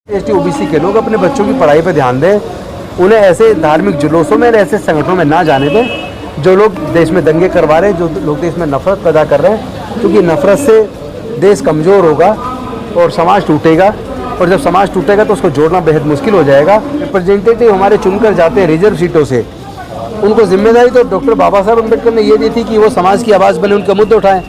ST OBC के लोग अपने बच्चों की पढ़ाई पर ध्यान दें, उन्हें ऐसे धार्मिक जुलूसों में, ऐसे संगठनों में ना जाने दें जो लोग देश में दंगे करवा रहे हैं, जो लोग देश में नफरत पैदा कर रहे हैं। क्योंकि नफरत से देश कमज़ोर होगा और समाज टूटेगा, और जब समाज टूटेगा तो उसको जोड़ना बेहद मुश्किल हो जाएगा। रिप्रेजेंटेटिव हमारे चुनकर जाते हैं रिजर्व सीटों से, उनको जिम्मेदारी तो डॉक्टर बाबा साहब अम्बेडकर ने ये दी थी कि वो समाज की आवाज़ बने, उनके मुद्दे उठाएं,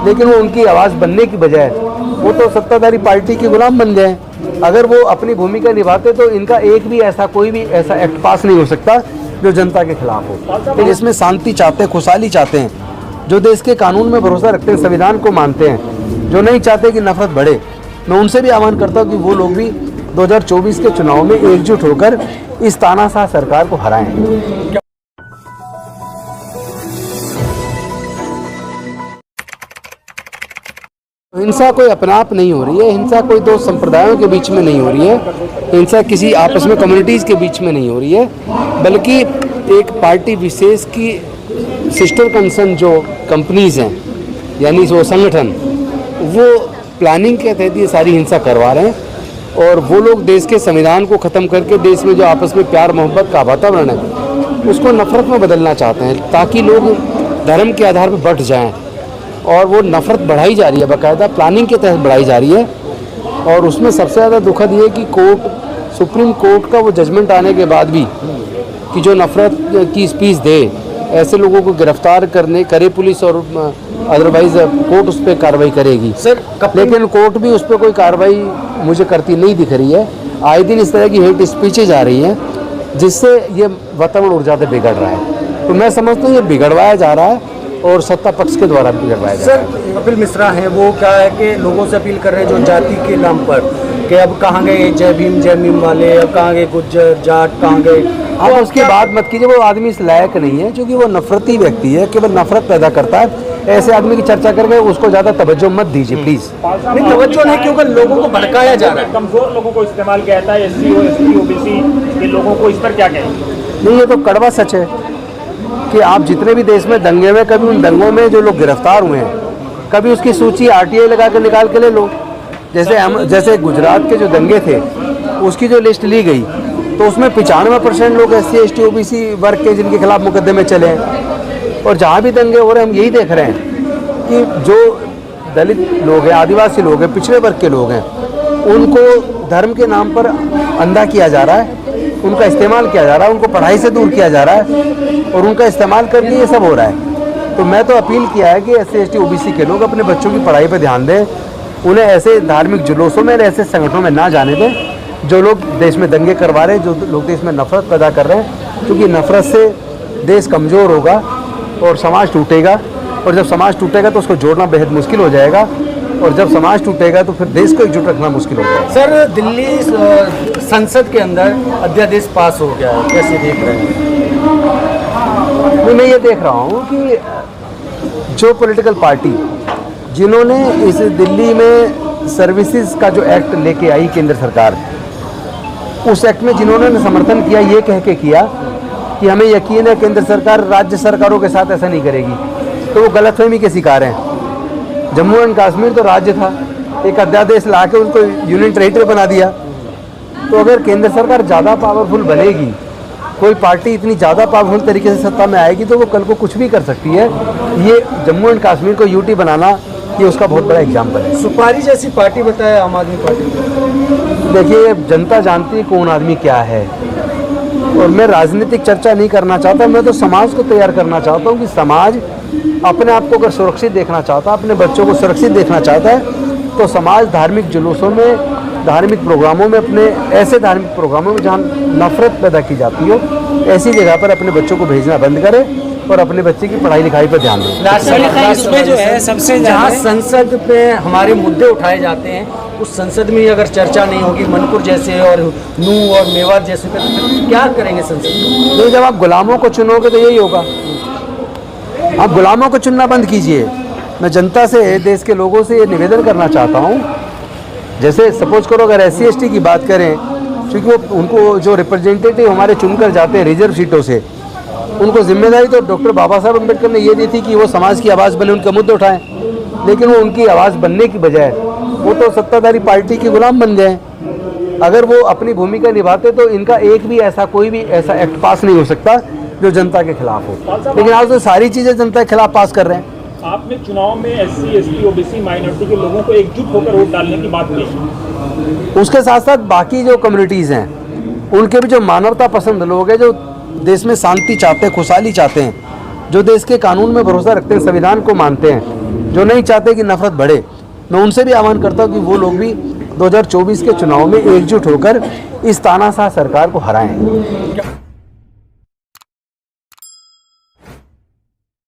लेकिन वो उनकी आवाज़ बनने की बजाय वो तो सत्ताधारी पार्टी के गुलाम बन गए। अगर वो अपनी भूमिका निभाते तो इनका एक भी ऐसा कोई भी ऐसा एक्ट पास नहीं हो सकता जो जनता के खिलाफ हो। तो इसमें शांति चाहते हैं, खुशहाली चाहते हैं, जो देश के कानून में भरोसा रखते हैं, संविधान को मानते हैं, जो नहीं चाहते कि नफरत बढ़े। मैं उनसे भी आह्वान करता हूँ कि वो लोग भी 2024 के चुनाव में एकजुट होकर इस तानाशाह सरकार को हराएं। हिंसा कोई अपने आप नहीं हो रही है, हिंसा कोई दो संप्रदायों के बीच में नहीं हो रही है, हिंसा किसी आपस में कम्युनिटीज़ के बीच में नहीं हो रही है, बल्कि एक पार्टी विशेष की सिस्टर कंसर्न जो कंपनीज़ हैं, यानी वो संगठन, वो प्लानिंग के तहत ये सारी हिंसा करवा रहे हैं। और वो लोग देश के संविधान को ख़त्म करके देश में जो आपस में प्यार मोहब्बत का वातावरण है उसको नफरत में बदलना चाहते हैं, ताकि लोग धर्म के आधार पर बंट जाएँ। और वो नफ़रत बढ़ाई जा रही है, बाकायदा प्लानिंग के तहत बढ़ाई जा रही है। और उसमें सबसे ज़्यादा दुखद ये कि सुप्रीम कोर्ट का वो जजमेंट आने के बाद भी कि जो नफ़रत की स्पीच दे ऐसे लोगों को गिरफ्तार करे पुलिस, और अदरवाइज़ कोर्ट उस पर कार्रवाई करेगी। लेकिन कोर्ट भी उस पर कोई कार्रवाई मुझे करती नहीं दिख रही है। आए दिन इस तरह की हेट स्पीचेज आ रही हैं जिससे ये वातावरण और ज़्यादा बिगड़ रहा है। तो मैं समझता हूँ ये बिगड़वाया जा रहा है और सत्ता पक्ष के द्वारा बिगड़वाया जा रहा है। सर, कपिल मिश्रा हैं, वो क्या है कि लोगों से अपील कर रहे हैं जो जाति के नाम पर कि अब कहाँ गए जय भीम वाले, अब कहाँ गए गुज्जर जाट, कहाँ गए। आप उसकी बात मत कीजिए, वो आदमी इस लायक नहीं है, क्योंकि वो नफरती व्यक्ति है, केवल नफरत पैदा करता है। ऐसे आदमी की चर्चा करके उसको ज़्यादा तवज्जो मत दीजिए प्लीज़। नहीं, तवज्जो नहीं, क्योंकि लोगों को भड़काया जा रहा है, कमजोर लोगों को इस्तेमाल किया जाता है, एससी और एसटी ओबीसी के लोगों को। इस पर क्या कहेंगे? नहीं, ये तो कड़वा सच है कि आप जितने भी देश में दंगे हुए, कभी उन दंगों में जो लोग गिरफ्तार हुए हैं, कभी उसकी सूची आरटीआई लगा कर निकाल के ले लो। जैसे गुजरात के जो दंगे थे उसकी जो लिस्ट ली गई तो उसमें 95% लोग एससी एसटी ओबीसी वर्ग के जिनके खिलाफ मुकदमे चले हैं। और जहाँ भी दंगे हो रहे हैं हम यही देख रहे हैं कि जो दलित लोग हैं, आदिवासी लोग हैं, पिछड़े वर्ग के लोग हैं, उनको धर्म के नाम पर अंधा किया जा रहा है, उनका इस्तेमाल किया जा रहा है, उनको पढ़ाई से दूर किया जा रहा है और उनका इस्तेमाल करके ये सब हो रहा है। तो मैं तो अपील किया है कि एससी एसटी ओबीसी के लोग अपने बच्चों की पढ़ाई पर ध्यान दें, उन्हें ऐसे धार्मिक जुलूसों में, ऐसे संगठनों में ना जाने दें जो लोग देश में दंगे करवा रहे हैं, जो लोग देश में नफरत पैदा कर रहे हैं। क्योंकि नफरत से देश कमज़ोर होगा और समाज टूटेगा, और जब समाज टूटेगा तो उसको जोड़ना बेहद मुश्किल हो जाएगा, और जब समाज टूटेगा तो फिर देश को एकजुट रखना मुश्किल हो जाएगा। सर, दिल्ली संसद के अंदर अध्यादेश पास हो गया है, कैसे देख रहे हैं? मैं ये देख रहा हूँ कि जो पॉलिटिकल पार्टी जिन्होंने इस दिल्ली में सर्विसेज का जो एक्ट लेके आई केंद्र सरकार, उस एक्ट में जिन्होंने समर्थन किया, ये कह के किया कि हमें यकीन है केंद्र सरकार राज्य सरकारों के साथ ऐसा नहीं करेगी, तो वो गलतफहमी के शिकार हैं। जम्मू एंड कश्मीर तो राज्य था, एक अध्यादेश ला के उनको यूनियन टेरिटरी बना दिया। तो अगर केंद्र सरकार ज़्यादा पावरफुल बनेगी, कोई पार्टी इतनी ज़्यादा पावरफुल तरीके से सत्ता में आएगी, तो वो कल को कुछ भी कर सकती है। ये जम्मू एंड कश्मीर को यूटी बनाना, ये उसका बहुत बड़ा एग्जाम्पल है। सुपारी जैसी पार्टी बताया आम आदमी पार्टी। देखिए, जनता जानती है कौन आदमी क्या है, और मैं राजनीतिक चर्चा नहीं करना चाहता। मैं तो समाज को तैयार करना चाहता हूँ कि समाज अपने आप को अगर सुरक्षित देखना चाहता है, अपने बच्चों को सुरक्षित देखना चाहता है, तो समाज धार्मिक जुलूसों में, धार्मिक प्रोग्रामों में, अपने ऐसे धार्मिक प्रोग्रामों में जहाँ नफरत पैदा की जाती हो, ऐसी जगह पर अपने बच्चों को भेजना बंद करे और अपने बच्चे की पढ़ाई लिखाई पर ध्यान दें। इसमें जो है सबसे जहाँ संसद पे हमारे मुद्दे उठाए जाते हैं, उस संसद में अगर चर्चा नहीं होगी, मणिपुर जैसे और नू और मेवात जैसे, तो क्या करेंगे संसद में? नहीं, जब आप गुलामों को चुनोगे तो यही होगा। आप गुलामों को चुनना बंद कीजिए। मैं जनता से, देश के लोगों से ये निवेदन करना चाहता हूँ, जैसे सपोज करो अगर एससी एसटी की बात करें, क्योंकि वो उनको जो रिप्रेजेंटेटिव हमारे चुनकर जाते हैं रिजर्व सीटों से, उनको जिम्मेदारी तो डॉक्टर बाबा साहब अम्बेडकर ने ये दी थी कि वो समाज की आवाज़ बने, उनके मुद्दे उठाएं, लेकिन वो उनकी आवाज़ बनने की बजाय वो तो सत्ताधारी पार्टी के गुलाम बन गए। अगर वो अपनी भूमिका निभाते तो इनका एक भी ऐसा कोई भी ऐसा एक्ट पास नहीं हो सकता जो जनता के खिलाफ हो। लेकिन आज तो सारी चीज़ें जनता के खिलाफ पास कर रहे हैं। आपने चुनाव में SC, ST, OBC माइनॉरिटी के लोगों को एकजुट होकर वोट डालने की बात कही। उसके साथ साथ बाकी जो कम्युनिटीज़ हैं उनके भी जो मानवता पसंद लोग हैं, जो देश में शांति चाहते हैं, खुशहाली चाहते हैं, जो देश के कानून में भरोसा रखते हैं, संविधान को मानते हैं, जो नहीं चाहते कि नफरत बढ़े, मैं उनसे भी आह्वान करता हूँ कि वो लोग भी 2024 के चुनाव में एकजुट होकर इस तानाशाह सरकार को हराएं।